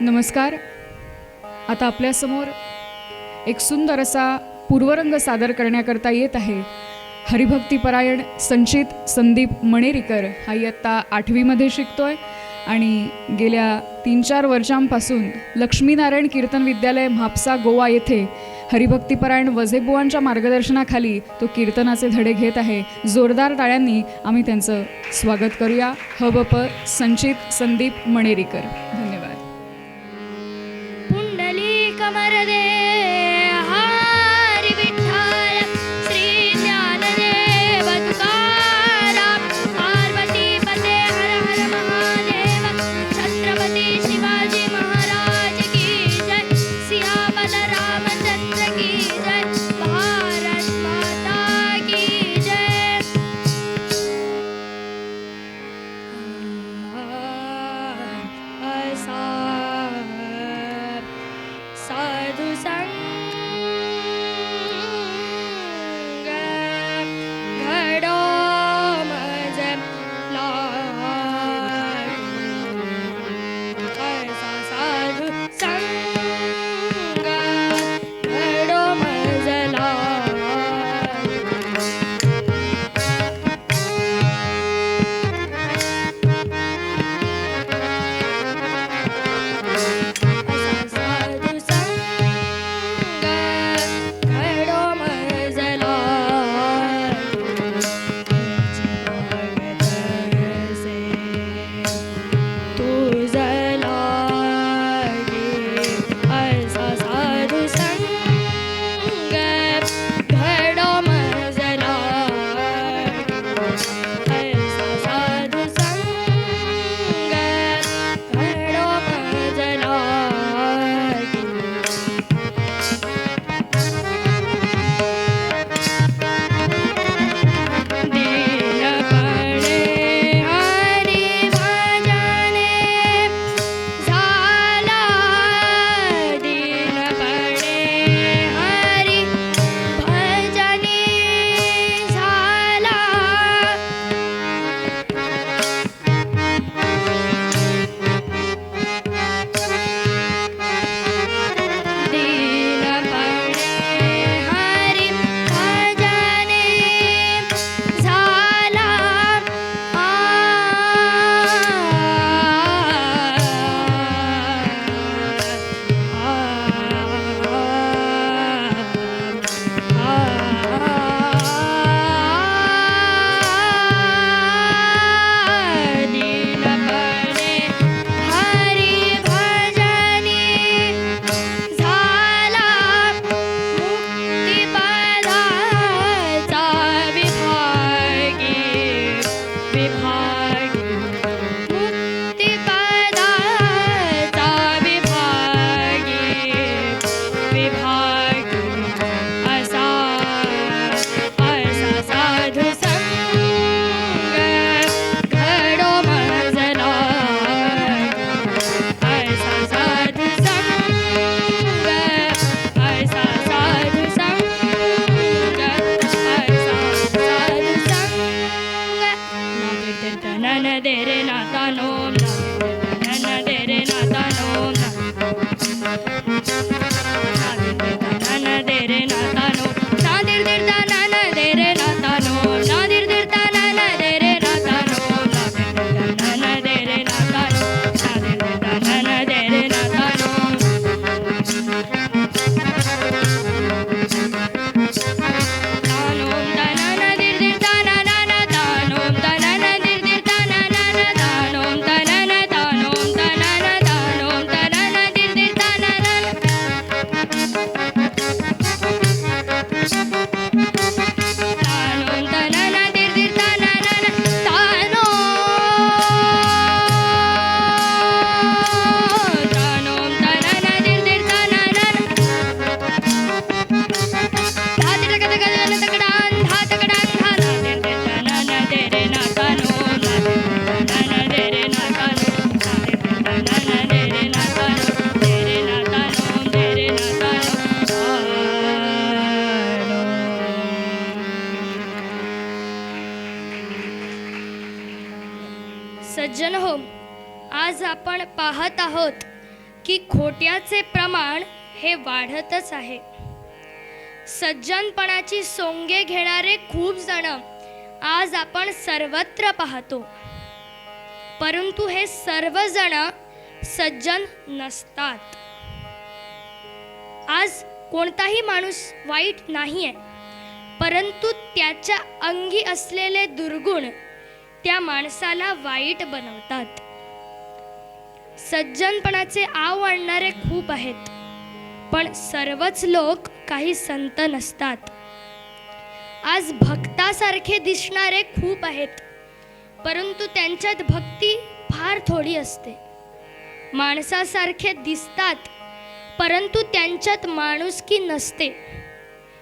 नमस्कार. आता आपल्यासमोर एक सुंदर असा पूर्वरंग सादर करण्याकरता येत आहे हरिभक्तीपरायण संचित संदीप मणेरीकर. हा इयत्ता 8वीमध्ये शिकतोय आणि गेल्या 3-4 वर्षांपासून लक्ष्मीनारायण कीर्तन विद्यालय म्हापसा गोवा येथे हरिभक्तीपरायण वझेबुवांच्या मार्गदर्शनाखाली तो कीर्तनाचे धडे घेत आहे. जोरदार टाळ्यांनी आम्ही त्यांचं स्वागत करूया. हबप संचित संदीप मणेरीकर. धन्यवाद. कमरदे हरी विठ्ठल श्री ज्ञानदेव तुकाराम पार्वती पते हर हर महादेव छत्रपती शिवाजी महाराज की जय सियावर रामचंद्र की जय भारत माता की जय. साधु संग घडो मजला साधु संग घडो मजला सज्जन हो, आज आपण पाहत आहोत की खोट्याचे प्रमाण हे वाढतच आहे. सज्जनपणाची सोंगे घेणारे खूप जण आज आपण सर्वत्र पाहतो, परंतु हे सर्वजण सज्जन नसतात. आज कोणताही माणूस वाईट नाही आहे, परंतु त्याच्या अंगी असलेले दुर्गुण त्या माणसाला वाईट बनवतात. सज्जनपणाचे आव आणणारे खूप आहेत, पण सर्वच लोक काही संत नसतात. आज भक्तासारखे दिसणारे खूप आहेत, परंतु त्यांच्यात भक्ती फार थोडी असते. माणसासारखे दिसतात, परंतु त्यांच्यात माणुसकी नसते.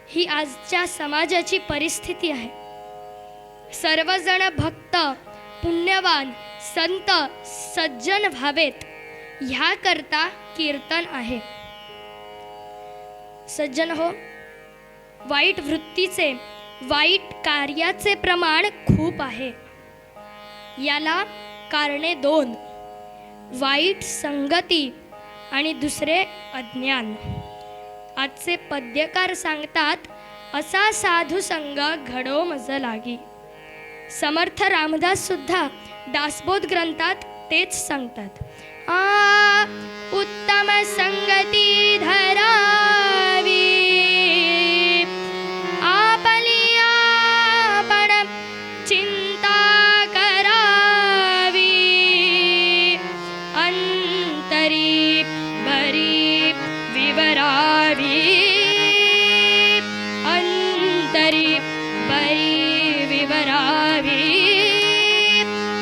ही आजच्या समाजाची परिस्थिती आहे. सर्वजण भक्त, पुण्यवान, संत, सज्जन व्हावेत ह्याकरता कीर्तन आहे. सज्जन हो, वाईट वृत्तीचे, वाईट कार्याचे प्रमाण खूप आहे. याला कारणे दोन: वाईट संगती आणि दुसरे अज्ञान. आजचे पद्यकार सांगतात, असा साधू संग घडो मज लागी. समर्थ रामदास सुद्धा दासबोध ग्रंथात तेच सांगतात. उत्तम संगती धरावी, आपली आपण चिंता करावी. अंतरी बरी विवरावी, अंतरी बरी विवरावी.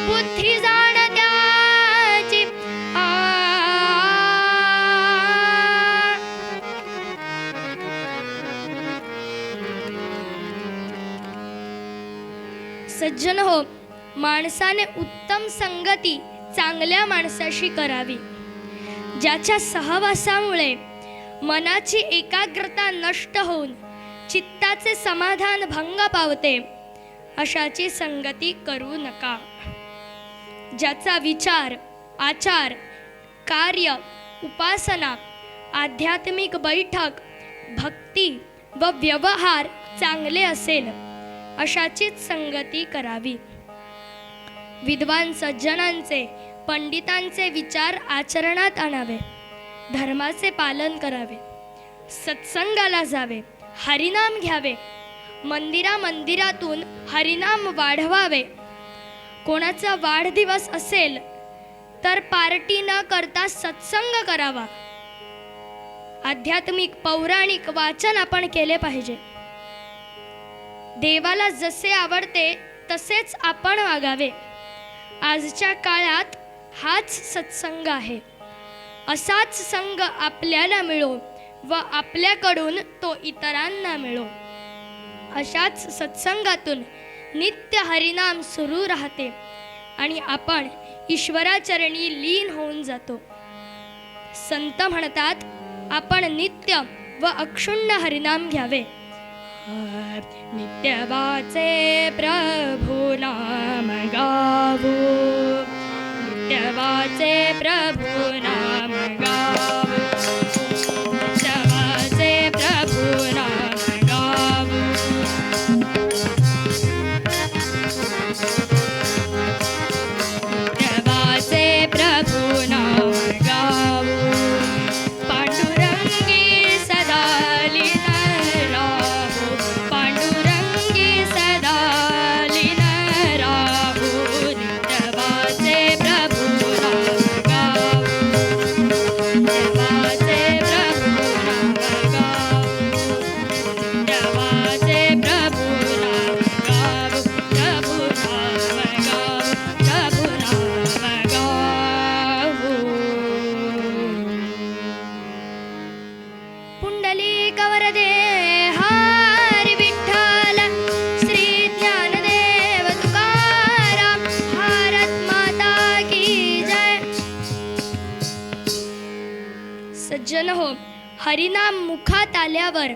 बुद्धी जाण त्याची सज्जन हो, माणसाने उत्तम संगती चांगल्या माणसाशी करावी. ज्याच्या सहवासामुळे मनाची एकाग्रता नष्ट होऊन चित्ताचे समाधान भंग पावते, अशाची संगती करू नका. ज्याचा विचार, आचार, कार्य, उपासना, आध्यात्मिक बैठक, भक्ती व व्यवहार चांगले असेल, अशाचीच संगती करावी. विद्वान सज्जनांचे, पंडितांचे विचार आचरणात आणावे, धर्माचे पालन करावे, सत्संगाला जावे, हरिनाम घ्यावे, मंदिरातून हरिनाम वाढवावे. कोणाचा वाढदिवस असेल तर पार्टी न करता सत्संग करावा. आध्यात्मिक पौराणिक वाचन आपण केले पाहिजे. देवाला जसे आवडते तसेच आपण वागावे. आजच्या काळात हाच सत्संग आहे. असाच संग आपल्याला मिळो व आपल्याकडून तो इतरांना मिळो. अशाच सत्संगातून नित्य हरिनाम सुरू राहते आणि आपण ईश्वराचरणी लीन होऊन जातो. संत म्हणतात, आपण नित्य व अक्षुण्ण हरिनाम घ्यावे. नित्य वाचे प्रभु नाम गावो, नित्य वाचे प्रभु नाम गावो, नित्य वाचे प्रभु नाम गावो. नित्य वाचे प्रभु नाम गावो. पांडुरंगी सदा लीन राहो, पांडुरंगी सदा लीन राहो. नित्य वाचे प्रभु नाम गावो, नित्य वाचे प्रभु नाम गावो, नित्य वाचे प्रभु नाम गावो, प्रभु नाम गावो, प्रभु नाम गावो. पुंडलिक वरदे हरी विठ्ठल, श्री ज्ञानदेव तुकाराम, भारत माता की जय. सज्जन हो, हरिनाम मुखात आल्यावर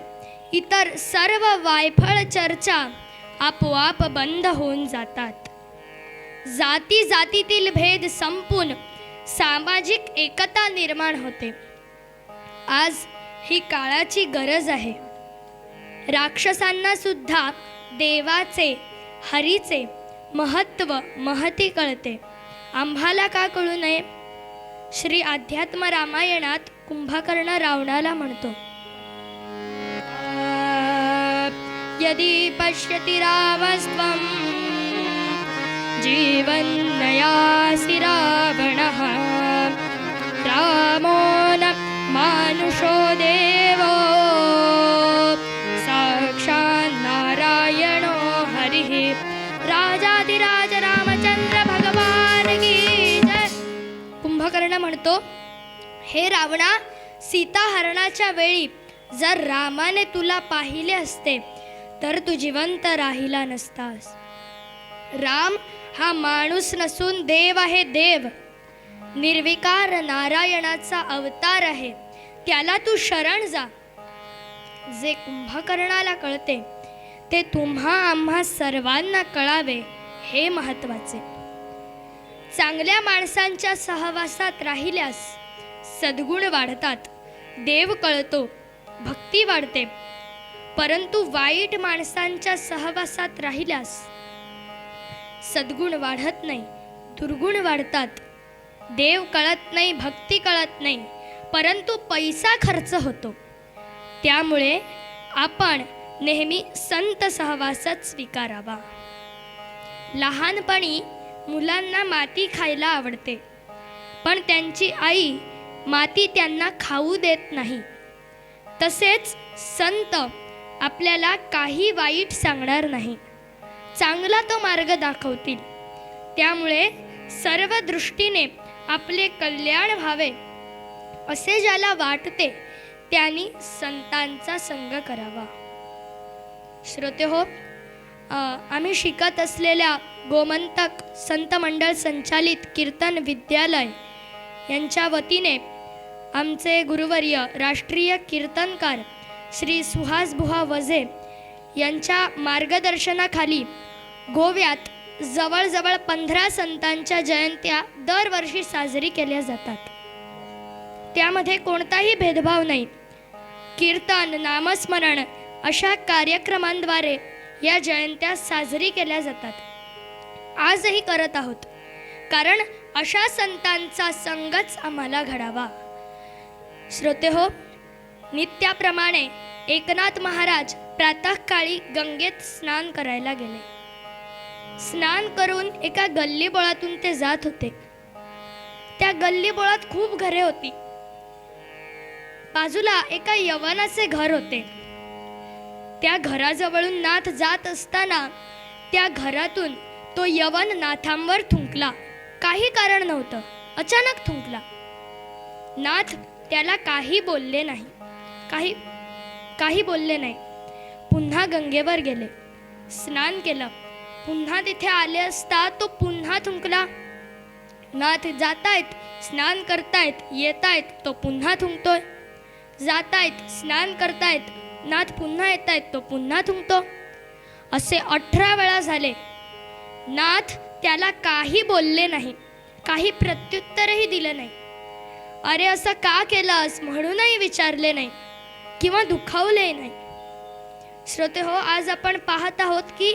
इतर सर्व वायफळ चर्चा आपोआप बंद होऊन जातात. जाती जातीतील भेद संपून सामाजिक एकता निर्माण होते. आज ही काळाची गरज आहे. राक्षसांना सुद्धा देवाचे, हरीचे महत्त्व, महती कळते. आम्हाला का कळू नये? श्री अध्यात्म रामायणात कुंभकर्ण रावणाला म्हणतो, यदि पश्यति रामस्त्वं जीवन्नयासि रावणः रामो न मानुषो देवो साक्षात् नारायणो हरिः राजाधिराज रामचंद्र भगवान की जय. कुंभकर्ण म्हणतो, हे रावणा, सीताहरणाच्या वेळी जर रामाने तुला पाहिले असते तर तू जिवंत राहिला नसतास. राम हा माणूस नसून देव आहे, देव. निर्विकार नारायणाचा अवतार आहे. त्याला तू शरण जा. जे कुंभकर्णाला कळते ते तुम्हा आम्हा सर्वांना कळावे, हे महत्त्वाचे. चांगल्या माणसांच्या सहवासात राहिल्यास सद्गुण वाढतात, देव कळतो, भक्ती वाढते. परंतु वाईट माणसांच्या सहवासात राहिल्यास सद्गुण वाढत नाही, दुर्गुण वाढतात. देव कळत नाही, भक्ती कळत नाही, परंतु पैसा खर्च होतो. त्यामुळे आपण नेहमी संत सहवासात स्वीकारावा. लहानपणी मुलांना माती खायला आवडते, पण त्यांची आई माती त्यांना खाऊ देत नाही. तसेच संत आपल्याला काही वाईट सांगणार नाही, चांगला तो मार्ग दाखवतील. त्यामुळे सर्व दृष्टीने आपले कल्याण व्हावे असे ज्याला वाटते त्यांनी संतांचा संग करावा. श्रोते हो, आम्ही शिकत असलेल्या गोमंतक संत मंडळ संचालित कीर्तन विद्यालय यांच्या वतीने आमचे गुरुवर्य राष्ट्रीय कीर्तनकार श्री सुहास बुवा वझे यांच्या मार्गदर्शनाखाली गोव्यात जवळजवळ 15 संतांच्या जयंत्या दरवर्षी साजरी केल्या जातात. त्यामध्ये कोणताही भेदभाव नाही. कीर्तन, नामस्मरण अशा कार्यक्रमांद्वारे या जयंत्या साजरी केल्या जातात. आजही करत आहोत, कारण अशा संतांचा संगच आम्हाला घडावा. श्रोते हो, नित्याप्रमाणे एकनाथ महाराज प्रातःकाळी गंगेत स्नान करायला गेले. स्नान करून एका गल्लीबोळातून ते जात होते. त्या गल्लीबोळात खूप घरे होती. बाजूला एका यवनाचे घर होते. त्या घराजवळून नाथ जात असताना त्या घरातून तो यवन नाथांवर थुंकला. काही कारण नव्हतं, अचानक थुंकला. नाथ त्याला काही बोलले नाही, काही बोलले नाही. पुन्हा गंगेवर गेले, स्नान केलं. पुन्हा तिथे आले असता तो पुन्हा थुंकला. नाथ जातायत, स्नान करतायत, येतायत, तो पुन्हा थुंकतोय. जातायत, स्नान करतायत, नाथ पुन्हा येतायत, तो पुन्हा थुंकतो. असे 18 वेळा झाले. नाथ त्याला काही बोलले नाही, काही प्रत्युत्तरही दिलं नाही. अरे असं का केलंस म्हणूनही विचारले नाही किंवा दुखावले नाही. श्रोते हो, आज आपण पाहत आहोत की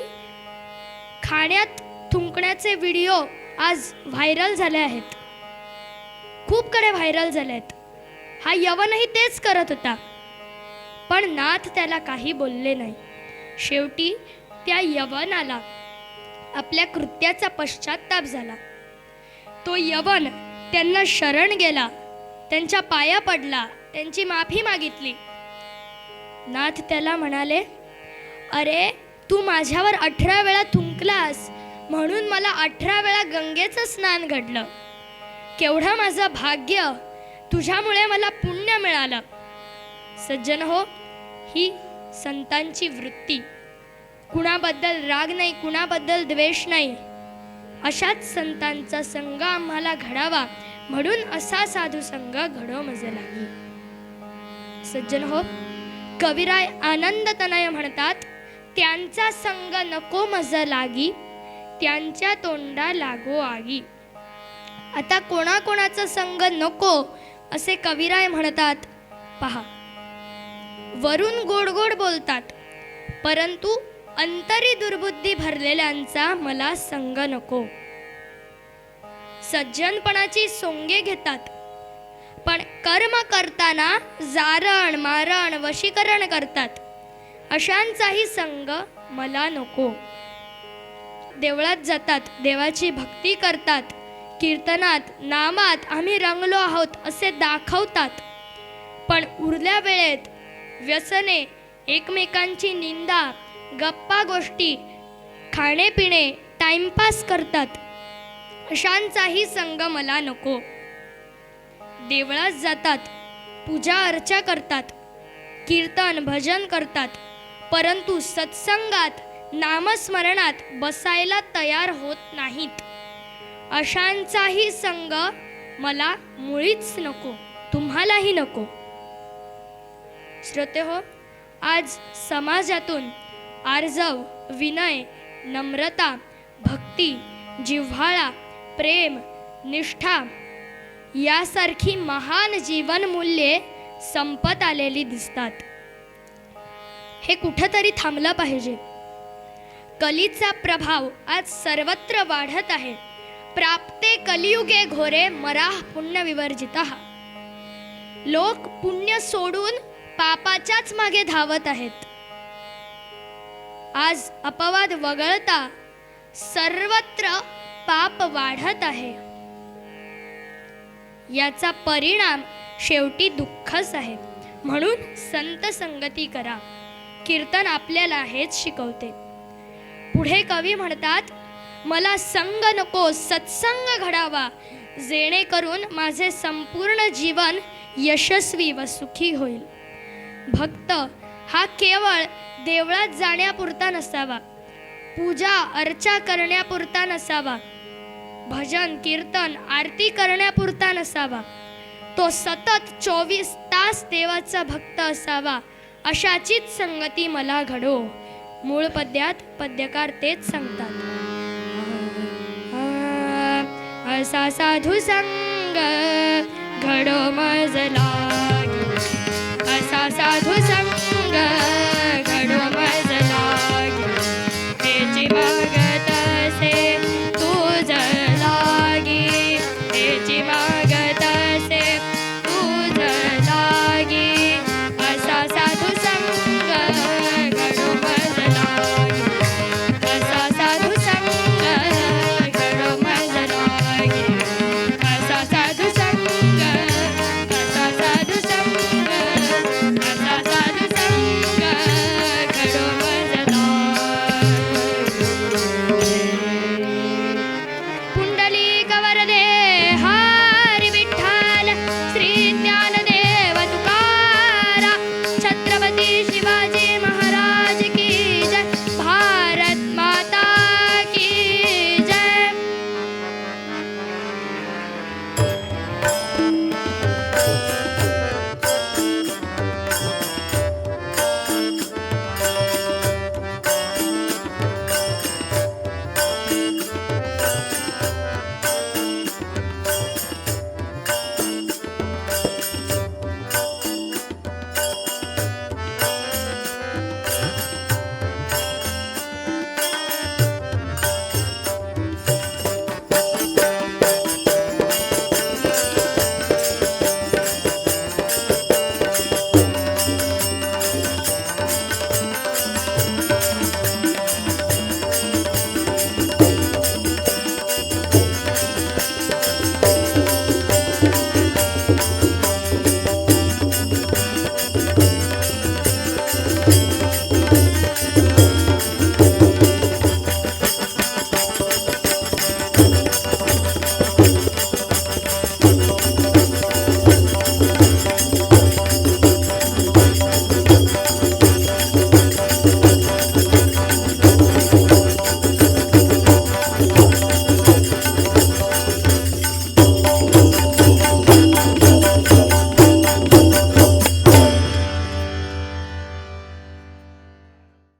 खाण्यात थुंकण्याचे व्हिडिओ आज व्हायरल झाले आहेत, खूप कडे व्हायरल झाले आहेत. हा यवनही तेच करत होता, पण नाथ त्याला काही बोलले नाही. शेवटी त्या यवनाला आपल्या कृत्याचा पश्चात्ताप झाला. तो यवन त्यांना शरण गेला, त्यांच्या पाया पडला, त्यांची माफी मागितली. नाथ त्याला म्हणाले, अरे तू माझ्यावर 18 वेळा थुंकलास म्हणून मला 18 वेळा गंगेचं स्नान घडलं. केवढं माझं भाग्य, तुझ्यामुळे मला पुण्य मिळालं. सज्जन हो, ही संतांची वृत्ती. कुणाबद्दल राग नाही, कुणाबद्दल द्वेष नाही. अशाच संतांचा संग आम्हाला घडावा, म्हणून असा साधू संग घडो मज लागी. सज्जन हो, कविराय आनंद तनय म्हणतात, त्यांचा संग नको मज लागी, त्यांच्या तोंडा लागो आई. आता कोणाकोणाचा संग नको असे कविराय म्हणतात पहा. वरून गोड गोड बोलतात, परंतु अंतरी दुर्बुद्धी भरलेल्यांचा मला संग नको. सज्जनपणाची सोंगे घेतात, पण कर्म करताना जारण मारण वशीकरण करतात, अशांचाही संग मला नको. देवळात जातात, देवाची भक्ती करतात, कीर्तनात नामात आम्ही रंगलो आहोत असे दाखवतात, पण उरल्या वेळेत व्यसने, एकमेकांची निंदा, गप्पा गोष्टी, खाणे पिणे, टाइमपास करतात, अशांचाही संग मला नको. देवळात जातात, पूजा अर्चा करतात, कीर्तन भजन करतात, परंतु सत्संगात नामस्मरणात बसायला तयार होत नाहीत, अशांचाही संग मला मुळीच नको, तुम्हालाही नको. श्रोते हो, आज समाजातून आर्जव, विनय, नम्रता, भक्ती, जिव्हाळा, प्रेम, निष्ठा यासारखी महान जीवनमूल्ये संपत आलेली दिसतात. हे कुठंतरी थांबलं पाहिजे. कलीचा प्रभाव आज सर्वत्र वाढत आहे. प्राप्ते कलियुगे घोरे मराः पुण्य विवर्जितः. लोक पुण्य सोडून पापाच्याच मागे धावत आहेत. आज अपवाद वगळता सर्वत्र पाप वाढत आहे. याचा परिणाम शेवटी दुःखच आहे. म्हणून संत संगती करा. कीर्तन आपल्याला हेच शिकवते. पुढे कवी म्हणतात, मला संग नको सत्संग घडावा, जेणेकरून माझे संपूर्ण जीवन यशस्वी व सुखी होईल. भक्त हा केवळ देवळात जाण्यापुरता नसावा, पूजा अर्चा करण्यापुरता नसावा, भजन कीर्तन आरती करण्यापुरता नसावा, तो सतत 24 तास देवाचा भक्त असावा. अशाचीच संगती मला घडो. मूळ पद्यात पद्यकार तेच सांगतात. असा साधू संग घडो मज लागी, असा साधू संग